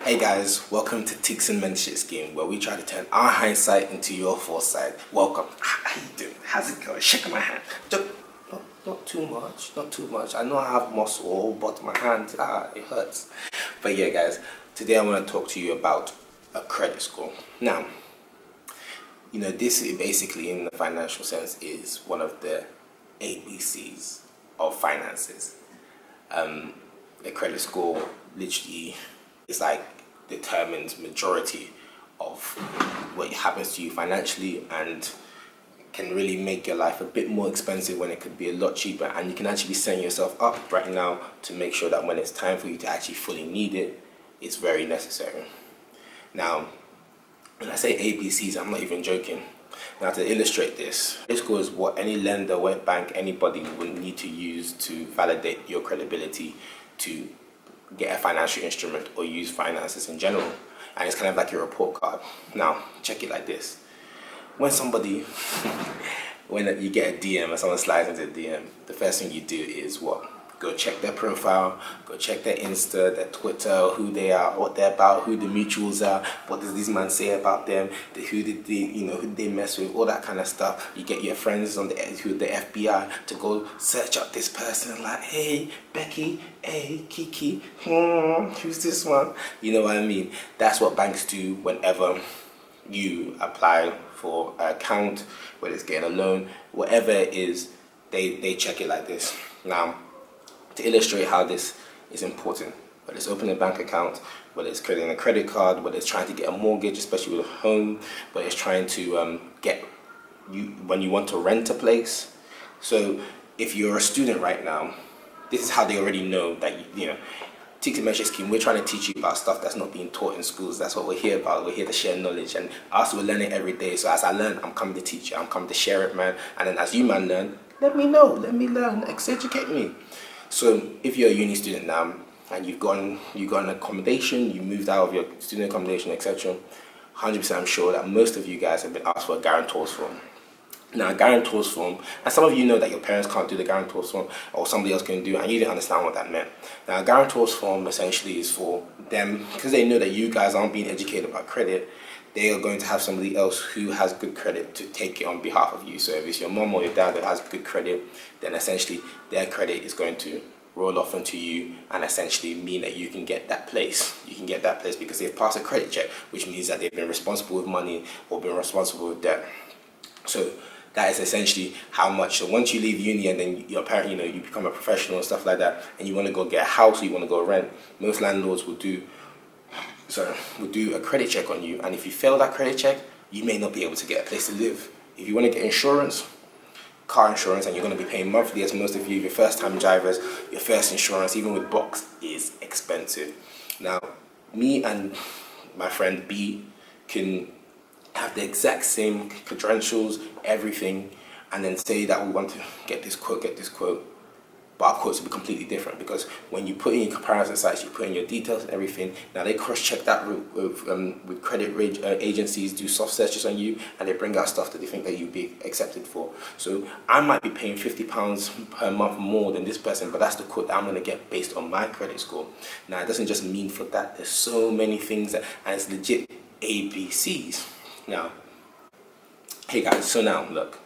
Hey guys, welcome to Tickzon Mentorship Scheme, where we try to turn our hindsight into your foresight. Welcome. How you doing? How's it going? Shaking my hand. Not too much, not too much. I know I have muscle, but my hand, it hurts. But yeah guys, today I want to talk to you about a credit score. Now, this is basically in the financial sense is one of the ABCs of finances. The credit score literally is like determines majority of what happens to you financially, and can really make your life a bit more expensive when it could be a lot cheaper. And you can actually be setting yourself up right now to make sure that when it's time for you to actually fully need it, it's very necessary. Now, when I say ABCs, I'm not even joking. Now, to illustrate this score is what any lender, what bank, anybody would need to use to validate your credibility to get a financial instrument or use finances in general. And it's kind of like your report card. Now, check it like this. When you get a DM or someone slides into a DM, the first thing you do is what? Go check their profile, go check their Insta, their Twitter, who they are, what they're about, who the mutuals are, what does this man say about them, who did they mess with, all that kind of stuff. You get your friends on the FBI to go search up this person, like, hey, Becky, hey, Kiki, who's this one? You know what I mean? That's what banks do whenever you apply for an account, whether it's getting a loan, whatever it is, they check it like this. Now, to illustrate how this is important, whether it's opening a bank account, whether it's creating a credit card, whether it's trying to get a mortgage, especially with a home, whether it's trying to when you want to rent a place. So if you're a student right now, this is how they already know that Tickzon Mentorship Scheme, we're trying to teach you about stuff that's not being taught in schools. That's what we're here about. We're here to share knowledge, and us, we're learning every day. So as I learn, I'm coming to teach you. I'm coming to share it, man. And then as you, man, learn, let me know. Let me learn. Educate me. So if you're a uni student now and you've got an accommodation, you moved out of your student accommodation, etc., 100% I'm sure that most of you guys have been asked for a guarantor's form. Now, a guarantor's form, and some of you know that your parents can't do the guarantor's form, or somebody else can do, and you didn't understand what that meant. Now, a guarantor's form essentially is for them, because they know that you guys aren't being educated about credit, they are going to have somebody else who has good credit to take it on behalf of you. So if it's your mom or your dad that has good credit, then essentially their credit is going to roll off onto you and essentially mean that you can get that place. You can get that place because they've passed a credit check, which means that they've been responsible with money or been responsible with debt. So that is essentially how much. So once you leave uni and then your parent, you become a professional and stuff like that, and you want to go get a house or you want to go rent, most landlords will do a credit check on you, and if you fail that credit check, you may not be able to get a place to live. If you want to get insurance, car insurance, and you're going to be paying monthly, as most of you, your first time drivers, your first insurance, even with box, is expensive. Now, me and my friend B can have the exact same credentials, everything, and then say that we want to get this quote, but our quotes will be completely different, because when you put in your comparison sites, you put in your details and everything. Now they cross-check that with credit agencies, do soft searches on you, and they bring out stuff that they think that you'd be accepted for. So I might be paying £50 per month more than this person, but that's the quote that I'm going to get based on my credit score. Now it doesn't just mean for that. There's so many things and it's legit ABCs. Now, hey guys, so now look.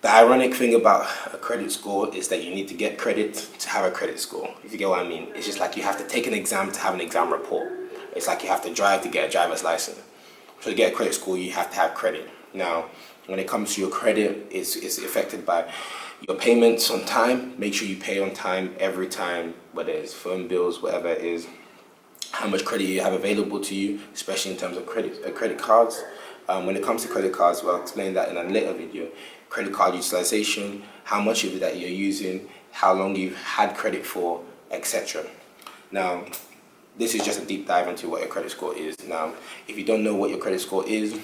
The ironic thing about a credit score is that you need to get credit to have a credit score, if you get what I mean. It's just like you have to take an exam to have an exam report. It's like you have to drive to get a driver's license. So to get a credit score, you have to have credit. Now, when it comes to your credit, it's affected by your payments on time. Make sure you pay on time every time, whether it's phone bills, whatever it is. How much credit you have available to you, especially in terms of credit cards. When it comes to credit cards, well, I'll explain that in a later video. Credit card utilization, how much of it that you're using, how long you've had credit for, etc. Now, this is just a deep dive into what your credit score is. Now, if you don't know what your credit score is,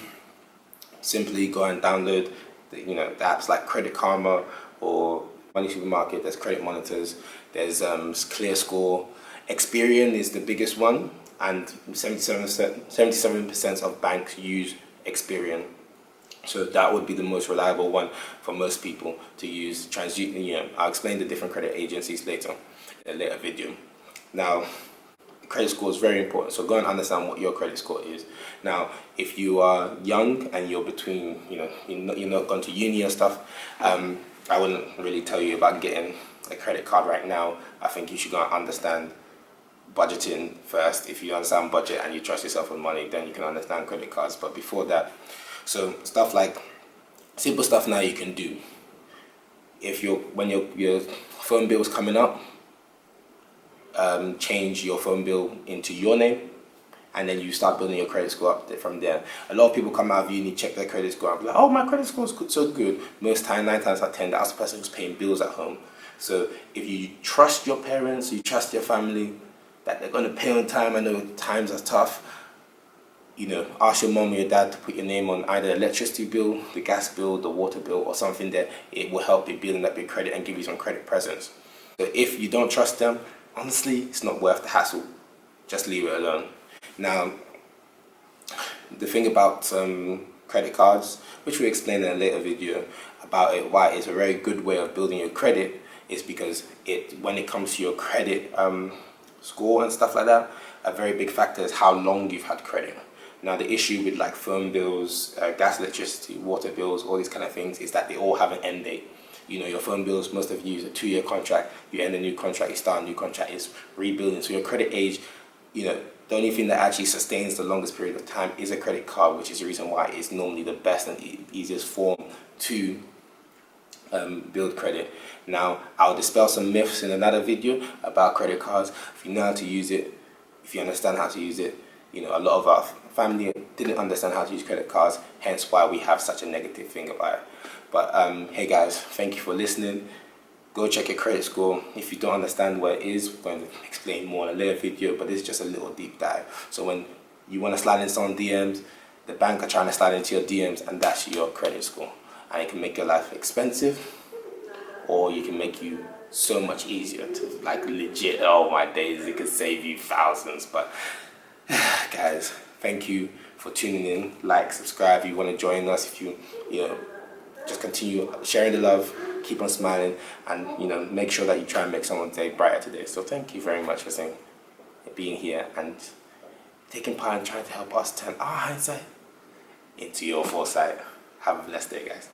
simply go and download the apps like Credit Karma or Money Supermarket. There's credit monitors. There's Clear Score. Experian is the biggest one, and 77% of banks use Experian. So that would be the most reliable one for most people to use. I'll explain the different credit agencies later in a later video. Now, credit score is very important. So go and understand what your credit score is. Now, if you are young and you're between, you're not gone to uni and stuff, I wouldn't really tell you about getting a credit card right now. I think you should go and understand budgeting first. If you understand budget and you trust yourself with money, then you can understand credit cards. But before that, so stuff like simple stuff now you can do. If when your phone bill is coming up, change your phone bill into your name, and then you start building your credit score up from there. A lot of people come out of uni, check their credit score, and be like, oh, my credit score is so good. Most time, 9 times out of 10, that's the person who's paying bills at home. So if you trust your parents, you trust your family, that they're going to pay on time. I know times are tough. Ask your mom or your dad to put your name on either the electricity bill, the gas bill, the water bill, or something that it will help you building up your credit and give you some credit presence. So if you don't trust them, honestly, it's not worth the hassle. Just leave it alone. Now, the thing about credit cards, which we explain in a later video about it, why it's a very good way of building your credit, is because when it comes to your credit score and stuff like that, a very big factor is how long you've had credit. Now, the issue with like phone bills, gas, electricity, water bills, all these kind of things is that they all have an end date. Your phone bills, most of you use a 2-year contract, you end a new contract, you start a new contract, it's rebuilding. So your credit age, the only thing that actually sustains the longest period of time is a credit card, which is the reason why it's normally the best and easiest form to build credit. Now, I'll dispel some myths in another video about credit cards. If you know how to use it, if you understand how to use it, a lot of our family didn't understand how to use credit cards, hence why we have such a negative thing about it. But hey guys, thank you for listening. Go check your credit score. If you don't understand what it is, we're going to explain more in a later video, but this is just a little deep dive. So when you want to slide in some DMs, the bank are trying to slide into your DMs, and that's your credit score. And it can make your life expensive, or you can make you so much easier to legit, oh my days, it could save you thousands. But guys, thank you for tuning in. Like, subscribe if you want to join us. If you just continue sharing the love, keep on smiling, and make sure that you try and make someone's day brighter today. So thank you very much for being here and taking part in trying to help us turn our hindsight into your foresight. Have a blessed day, guys.